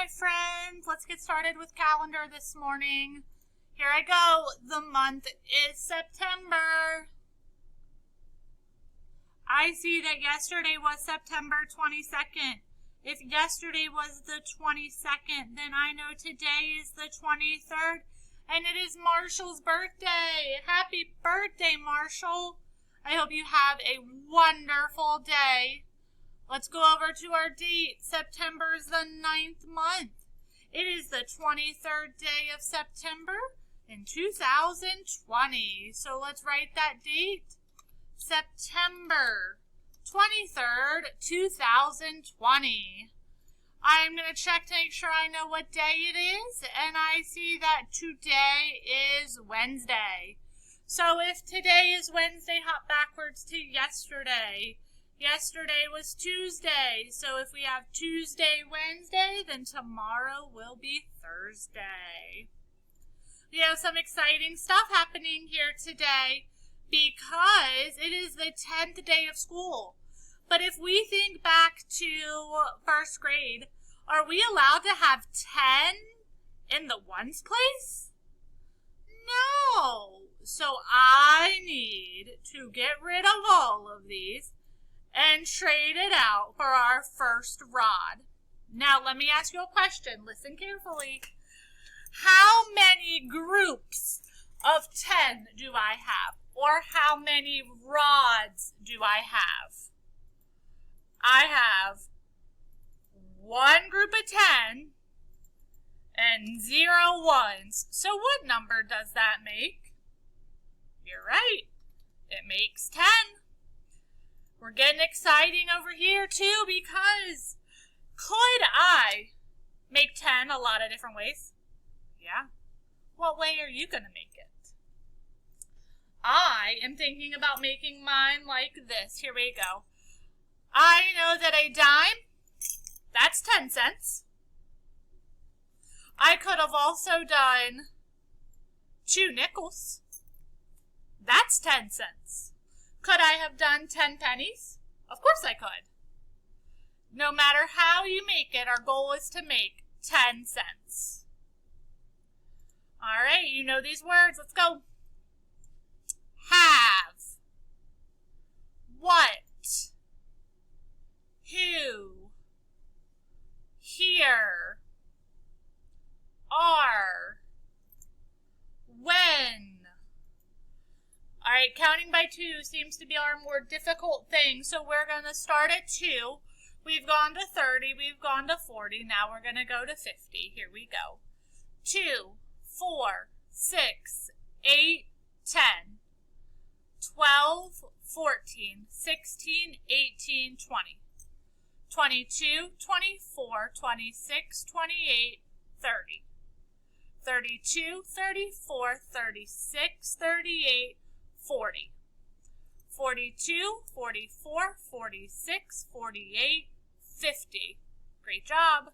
friends. Let's get started with calendar this morning. Here I go. The month is September. I see that yesterday was September 22nd. If yesterday was the 22nd, then I know today is the 23rd, and it is Marshall's birthday. Happy birthday, Marshall. I hope you have a wonderful day. Let's go over to our date. September's the 9th month. It is the 23rd day of September in 2020. So let's write that date. September 23rd, 2020. I'm going to check to make sure I know what day it is, and I see that today is Wednesday. So if today is Wednesday, hop backwards to yesterday. Yesterday was Tuesday, so if we have Tuesday, Wednesday, then tomorrow will be Thursday. We have some exciting stuff happening here today because it is the 10th day of school. But if we think back to first grade, are we allowed to have 10 in the ones place? No. So I need to get rid of all of these and trade it out for our first rod. Now, let me ask you a question. Listen carefully. How many groups of 10 do I have? Or how many rods do I have? I have one group of 10 and 0 ones. So what number does that make? You're right. It makes 10. We're getting exciting over here too because could I make 10 a lot of different ways? Yeah. What way are you going to make it? I am thinking about making mine like this. Here we go. I know that a dime, that's 10 cents. I could have also done 2 nickels. That's 10 cents. Could I have done 10 pennies? Of course I could. No matter how you make it, our goal is to make 10 cents. All right, you know these words. Let's go. Have. What. Who. Here. Are. When. All right, counting by 2 seems to be our more difficult thing, so we're going to start at 2. We've gone to 30, we've gone to 40, now we're going to go to 50. Here we go. 2, 4, 6, 8, 10, 12, 14, 16, 18, 20, 22, 24, 26, 28, 30, 32, 34, 36, 38, 40, 42, 44, 46, 48, 50. Great job.